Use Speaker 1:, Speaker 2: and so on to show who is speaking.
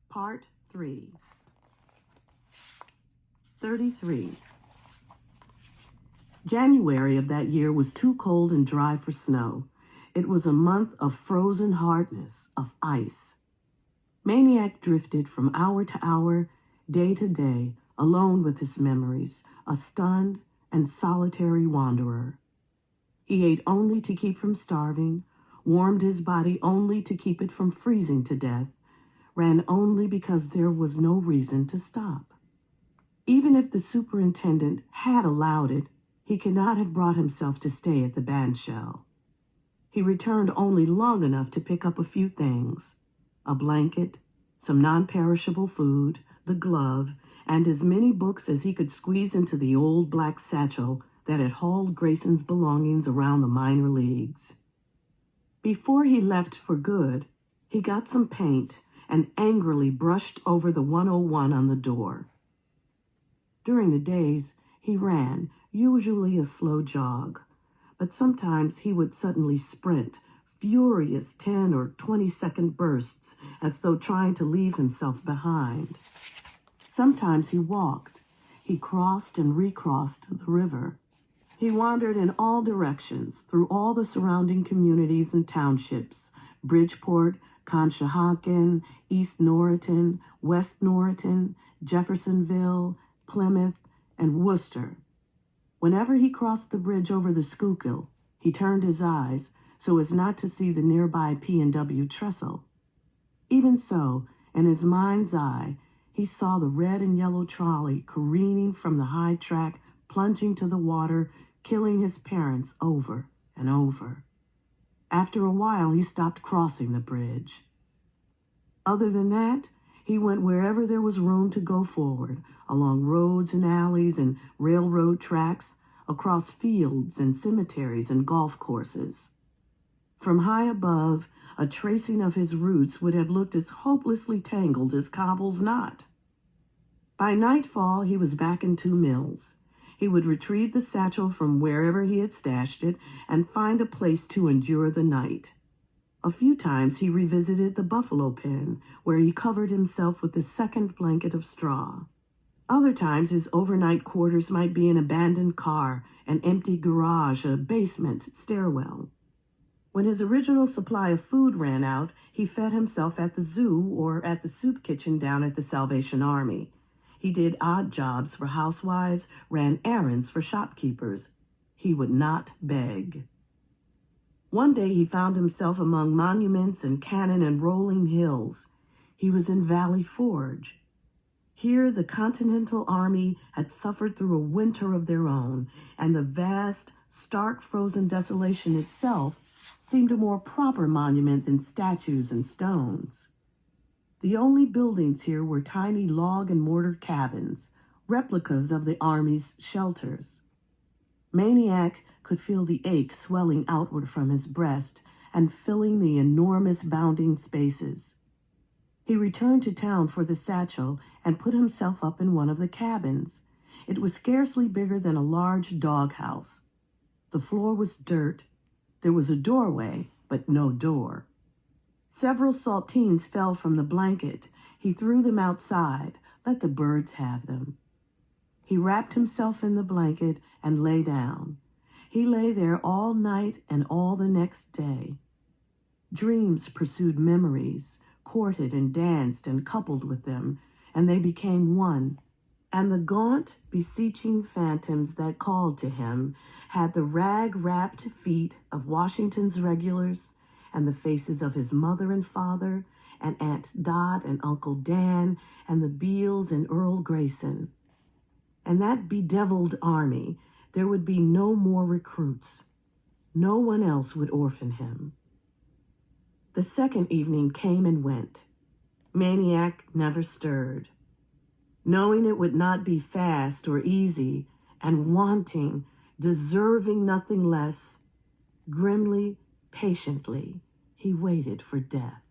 Speaker 1: Part 3. 33. January of that year was too cold and dry for snow. It was a month of frozen hardness, of ice. Maniac drifted from hour to hour, day to day, alone with his memories, a stunned and solitary wanderer. He ate only to keep from starving, warmed his body only to keep it from freezing to death, ran only because there was no reason to stop. Even if the superintendent had allowed it, he could not have brought himself to stay at the bandshell. He returned only long enough to pick up a few things: a blanket, some non-perishable food, the glove, and as many books as he could squeeze into the old black satchel that had hauled Grayson's belongings around the minor leagues. Before he left for good, he got some paint and angrily brushed over the 101 on the door. During the days, he ran, usually a slow jog, but sometimes he would suddenly sprint, furious 10 or 20-second bursts, as though trying to leave himself behind. Sometimes he walked. He crossed and recrossed the river. He wandered in all directions, through all the surrounding communities and townships: Bridgeport, Conshohocken, East Norriton, West Norriton, Jeffersonville, Plymouth, and Worcester. Whenever he crossed the bridge over the Schuylkill, he turned his eyes so as not to see the nearby P&W trestle. Even so, in his mind's eye, he saw the red and yellow trolley careening from the high track, plunging to the water, killing his parents over and over. After a while, he stopped crossing the bridge. Other than that, he went wherever there was room to go forward, along roads and alleys and railroad tracks, across fields and cemeteries and golf courses. From high above, a tracing of his routes would have looked as hopelessly tangled as Cobble's knot. By nightfall, he was back in Two Mills. He would retrieve the satchel from wherever he had stashed it and find a place to endure the night. A few times he revisited the buffalo pen, where he covered himself with the second blanket of straw. Other times his overnight quarters might be an abandoned car, an empty garage, a basement stairwell. When his original supply of food ran out, he fed himself at the zoo or at the soup kitchen down at the Salvation Army. He did odd jobs for housewives, ran errands for shopkeepers. He would not beg. One day he found himself among monuments and cannon and rolling hills. He was in Valley Forge. Here the Continental Army had suffered through a winter of their own, and the vast, stark frozen desolation itself seemed a more proper monument than statues and stones. The only buildings here were tiny log and mortar cabins, replicas of the Army's shelters. Maniac could feel the ache swelling outward from his breast and filling the enormous bounding spaces. He returned to town for the satchel and put himself up in one of the cabins. It was scarcely bigger than a large doghouse. The floor was dirt. There was a doorway, but no door. Several saltines fell from the blanket. He threw them outside. Let the birds have them. He wrapped himself in the blanket and lay down. He lay there all night and all the next day. Dreams pursued memories, courted and danced and coupled with them, and they became one. And the gaunt, beseeching phantoms that called to him had the rag-wrapped feet of Washington's regulars, and the faces of his mother and father, and Aunt Dot and Uncle Dan, and the Beals and Earl Grayson. And that bedeviled army, there would be no more recruits. No one else would orphan him. The second evening came and went. Maniac never stirred. Knowing it would not be fast or easy, and wanting, deserving nothing less, grimly, patiently, he waited for death.